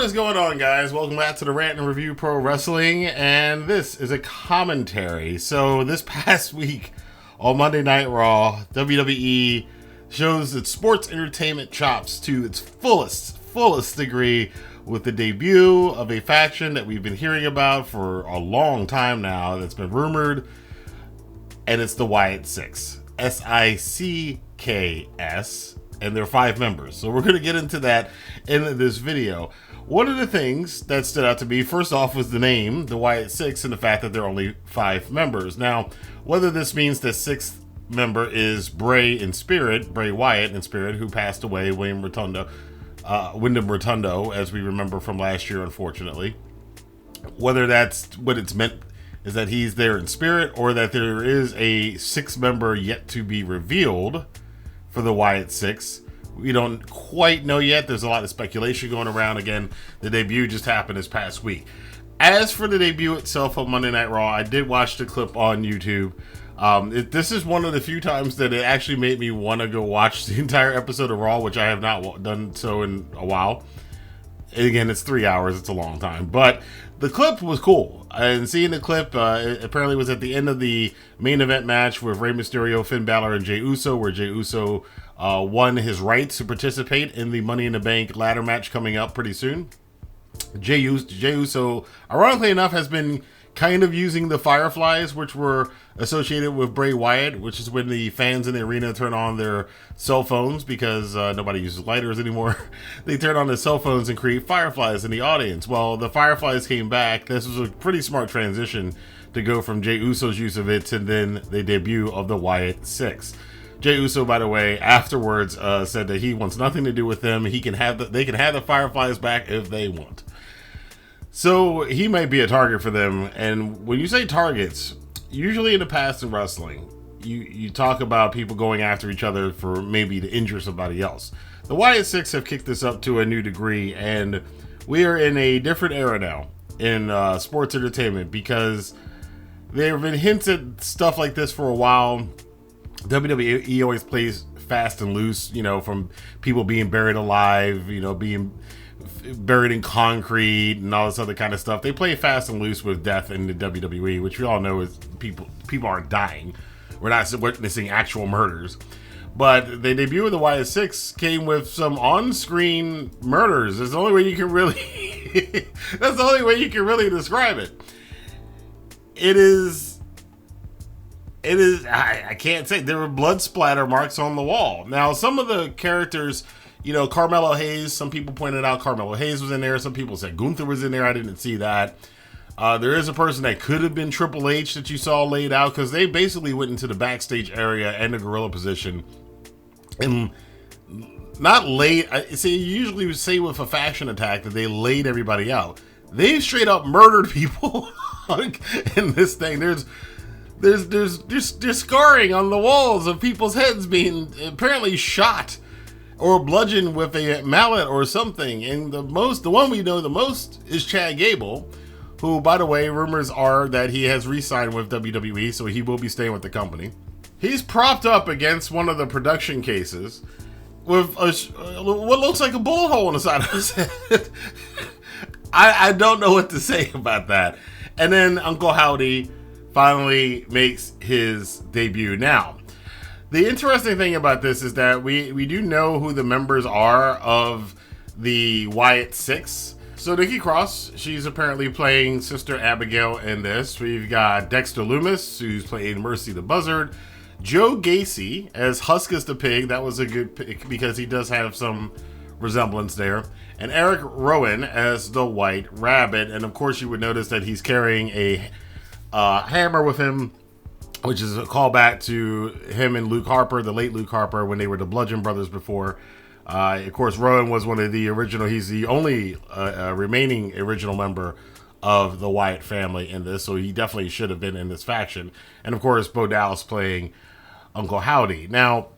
is going on, guys? Welcome back to the Rant and Review Pro Wrestling, and this is a commentary. So this past week on Monday Night Raw, WWE shows its sports entertainment chops to its fullest degree with the debut of a faction that we've been hearing about for a long time now, that's been rumored, and it's the Wyatt Sicks. S-I-C-K-S. And there are 5 members. So we're going to get into that in this video. One of the things that stood out to me, first off, was the name, the Wyatt Sicks, and the fact that there are only 5 members. Now, whether this means the 6th member is Bray Wyatt in spirit, who passed away, Windham Rotundo, as we remember from last year, unfortunately. Whether that's what it's meant is that he's there in spirit, or that there is a 6th member yet to be revealed for the Wyatt Sicks. We don't quite know yet. There's a lot of speculation going around. Again, the debut just happened this past week. As for the debut itself on Monday Night Raw, I did watch the clip on YouTube. This is one of the few times that it actually made me want to go watch the entire episode of Raw, which I have not done so in a while. And again, it's 3 hours. It's a long time. But the clip was cool. And seeing the clip, it apparently was at the end of the main event match with Rey Mysterio, Finn Balor, and Jey Uso, where Jey Uso won his rights to participate in the Money in the Bank ladder match coming up pretty soon. Jey Uso, ironically enough, has been kind of using the Fireflies, which were associated with Bray Wyatt, which is when the fans in the arena turn on their cell phones, because nobody uses lighters anymore. They turn on their cell phones and create Fireflies in the audience. Well, the Fireflies came back. This was a pretty smart transition to go from Jey Uso's use of it to then the debut of the Wyatt Sicks. Jey Uso, by the way, afterwards said that he wants nothing to do with them. They can have the Fireflies back if they want. So he might be a target for them. And when you say targets, usually in the past in wrestling, you talk about people going after each other for maybe to injure somebody else. The Wyatt Sicks have kicked this up to a new degree, and we are in a different era now in sports entertainment, because there have been hints at stuff like this for a while. WWE always plays fast and loose, from people being buried alive, being buried in concrete and all this other kind of stuff. They play fast and loose with death in the WWE, which we all know is people aren't dying. We're not witnessing actual murders. But the debut of the Wyatt Sicks came with some on-screen murders. That's the only way you can really describe it. It is I can't say. There were blood splatter marks on the wall. Now, some of the characters, Carmelo Hayes, some people pointed out Carmelo Hayes was in there. Some people said Gunther was in there. I didn't see that. There is a person that could have been Triple H that you saw laid out, because they basically went into the backstage area and the gorilla position and not laid. See, you usually would say with a faction attack that they laid everybody out. They straight up murdered people in this thing. There's scarring on the walls of people's heads being apparently shot or bludgeoned with a mallet or something. And the one we know the most is Chad Gable, who, by the way, rumors are that he has re-signed with WWE, so he will be staying with the company. He's propped up against one of the production cases with what looks like a bullet hole in the side of his head. I don't know what to say about that. And then Uncle Howdy finally makes his debut. Now, the interesting thing about this is that we do know who the members are of the Wyatt Sicks. So Nikki Cross, she's apparently playing Sister Abigail in this. We've got Dexter Lumis, who's playing Mercy the Buzzard. Joe Gacy as Huskus the Pig. That was a good pick because he does have some resemblance there. And Eric Rowan as the White Rabbit. And of course you would notice that he's carrying a hammer with him, which is a callback to him and Luke Harper, the late Luke Harper, when they were the Bludgeon Brothers before. Of course, Rowan was one of the original. He's the only remaining original member of the Wyatt family in this, so he definitely should have been in this faction. And of course, Bo Dallas playing Uncle Howdy. Now,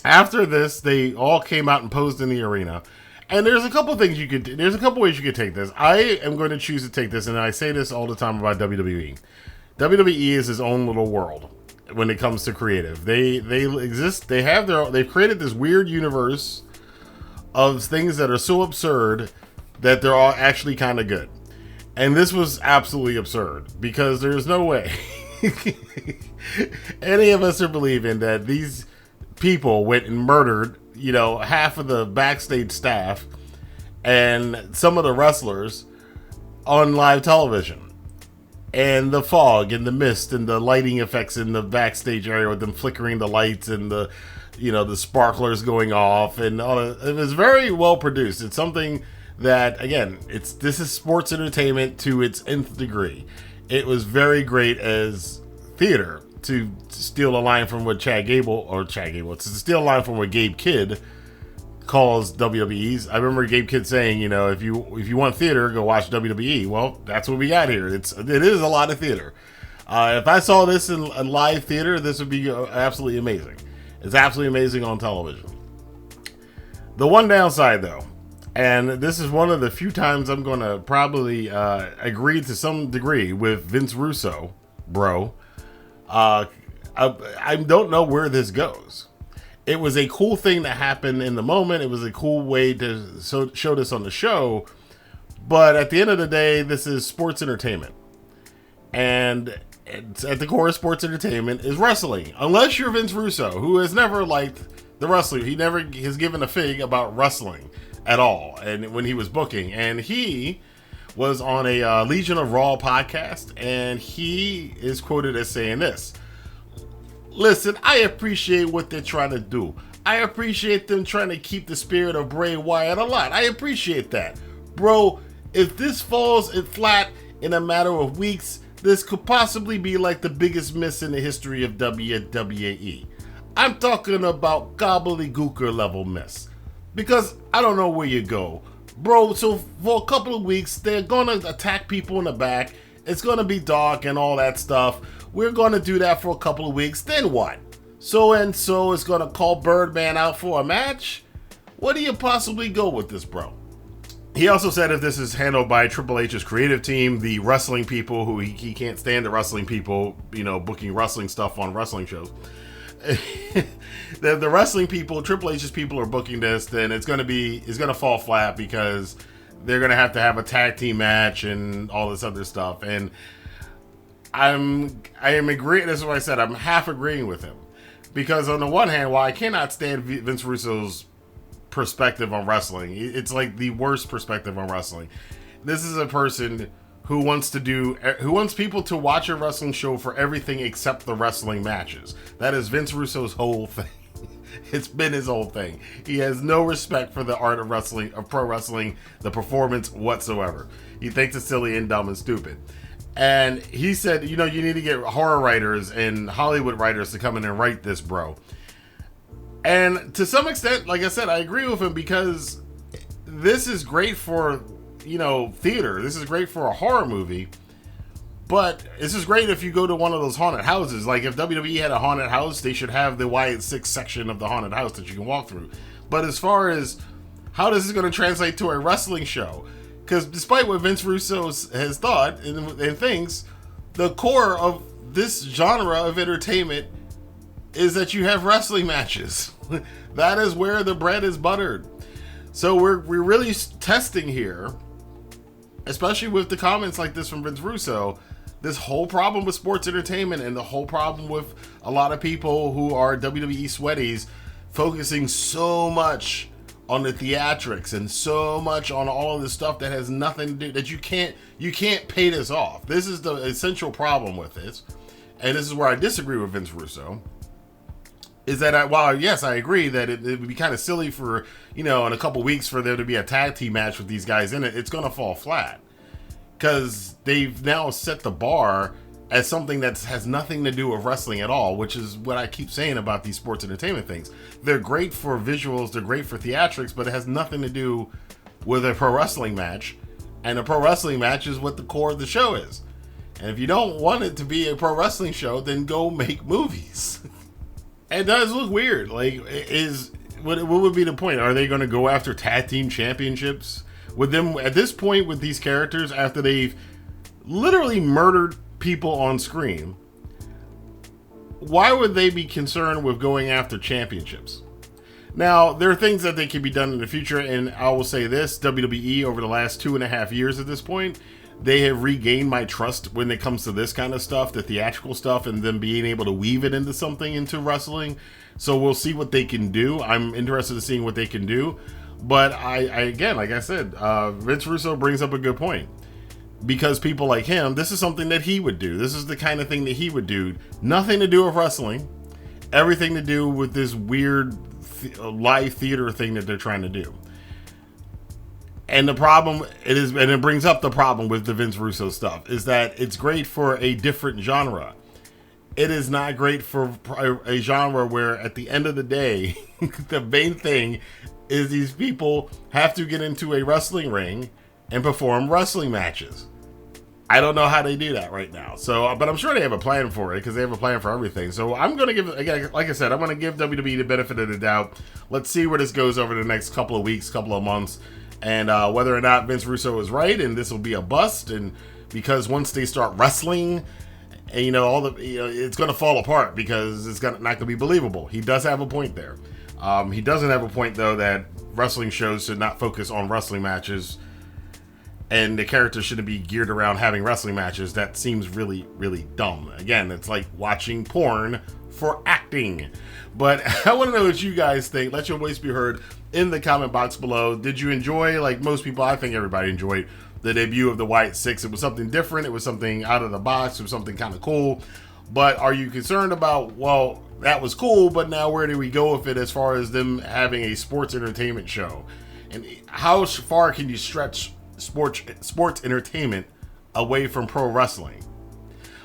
after this, they all came out and posed in the arena. And there's a couple ways you could take this. I am going to choose to take this, and I say this all the time about WWE. WWE is his own little world when it comes to creative. They exist. They've created this weird universe of things that are so absurd that they're all actually kind of good. And this was absolutely absurd because there's no way any of us are believing that these people went and murdered, half of the backstage staff and some of the wrestlers on live television. And the fog and the mist and the lighting effects in the backstage area with them flickering the lights and the sparklers going off and all that. It was very well produced. It's something that, again, this is sports entertainment to its nth degree. It was very great as theater, to steal a line from what to steal a line from what Gabe Kidd calls WWE's. I remember Gabe Kidd saying, if you want theater, go watch WWE. Well, that's what we got here. It is a lot of theater. If I saw this in live theater, this would be absolutely amazing. It's absolutely amazing on television. The one downside, though, and this is one of the few times I'm going to probably agree to some degree with Vince Russo, bro. I don't know where this goes. It was a cool thing that happened in the moment. It was a cool way to show this on the show. But at the end of the day, this is sports entertainment. And at the core of sports entertainment is wrestling. Unless you're Vince Russo, who has never liked the wrestling. He never has given a fig about wrestling at all. And when he was booking. And he was on a Legion of Raw podcast. And he is quoted as saying this. Listen, I appreciate what they're trying to do. I appreciate them trying to keep the spirit of Bray Wyatt alive. I appreciate that. Bro, if this falls flat in a matter of weeks, this could possibly be like the biggest miss in the history of WWE. I'm talking about gobbledygooker level miss. Because I don't know where you go. Bro, so for a couple of weeks, they're going to attack people in the back. It's going to be dark and all that stuff. We're going to do that for a couple of weeks. Then what? So-and-so is going to call Birdman out for a match? What do you possibly go with this, bro? He also said if this is handled by Triple H's creative team, the wrestling people, who he can't stand the wrestling people, booking wrestling stuff on wrestling shows. the wrestling people, Triple H's people are booking this, then it's going to fall flat because they're going to have a tag team match and all this other stuff. And I am agreeing. This is what I said. I'm half agreeing with him because on the one hand, while I cannot stand Vince Russo's perspective on wrestling, it's like the worst perspective on wrestling. This is a person who wants people to watch a wrestling show for everything except the wrestling matches. That is Vince Russo's whole thing. It's been his whole thing. He has no respect for the art of wrestling, of pro wrestling, the performance whatsoever. He thinks it's silly and dumb and stupid. And he said, you need to get horror writers and Hollywood writers to come in and write this, bro. And to some extent, like I said, I agree with him because this is great for, theater. This is great for a horror movie. But this is great if you go to one of those haunted houses. Like if WWE had a haunted house, they should have the Wyatt Sicks section of the haunted house that you can walk through. But as far as how this is going to translate to a wrestling show, because despite what Vince Russo has thought and thinks, the core of this genre of entertainment is that you have wrestling matches. That is where the bread is buttered. So we're really testing here, especially with the comments like this from Vince Russo, this whole problem with sports entertainment and the whole problem with a lot of people who are WWE sweaties focusing so much on the theatrics and so much on all of this stuff that has nothing to do, that you can't pay this off. This is the essential problem with this. And this is where I disagree with Vince Russo. Is that while yes, I agree that it would be kind of silly for, in a couple weeks for there to be a tag team match with these guys in it, it's going to fall flat. Because they've now set the bar as something that has nothing to do with wrestling at all, which is what I keep saying about these sports entertainment things. They're great for visuals, they're great for theatrics, but it has nothing to do with a pro wrestling match. And a pro wrestling match is what the core of the show is. And if you don't want it to be a pro wrestling show, then go make movies. It does look weird. Like, what would be the point? Are they going to go after tag team championships with them at this point with these characters after they've literally murdered people on screen? Why would they be concerned with going after championships? Now, there are things that they can be done in the future, and I will say this, WWE over the last 2.5 years at this point, they have regained my trust when it comes to this kind of stuff, the theatrical stuff, and them being able to weave it into something, into wrestling. So we'll see what they can do. I'm interested in seeing what they can do. But I again, like I said, Vince Russo brings up a good point. Because people like him, this is something that he would do. This is the kind of thing that he would do. Nothing to do with wrestling. Everything to do with this weird live theater thing that they're trying to do. And the problem, it brings up the problem with the Vince Russo stuff, is that it's great for a different genre. It is not great for a genre where at the end of the day, the main thing is these people have to get into a wrestling ring and perform wrestling matches. I don't know how they do that right now. So, but I'm sure they have a plan for it because they have a plan for everything. So I'm going to give, again, like I said, I'm going to give WWE the benefit of the doubt. Let's see where this goes over the next couple of weeks, couple of months, and whether or not Vince Russo is right and this will be a bust. And because once they start wrestling, and it's going to fall apart because it's not going to be believable. He does have a point there. He doesn't have a point though that wrestling shows should not focus on wrestling matches. And the character shouldn't be geared around having wrestling matches. That seems really, really dumb. Again, it's like watching porn for acting. But I want to know what you guys think. Let your voice be heard in the comment box below. Did you enjoy, like most people, I think everybody enjoyed the debut of the Wyatt Sicks. It was something different. It was something out of the box. It was something kind of cool. But are you concerned about, well, that was cool, but now where do we go with it as far as them having a sports entertainment show? And how far can you stretch sports entertainment away from pro wrestling?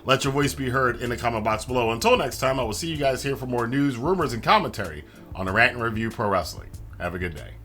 Let your voice be heard in the comment box below. Until next time, I will see you guys here for more news, rumors, and commentary on the Rant and Review Pro Wrestling. Have a good day.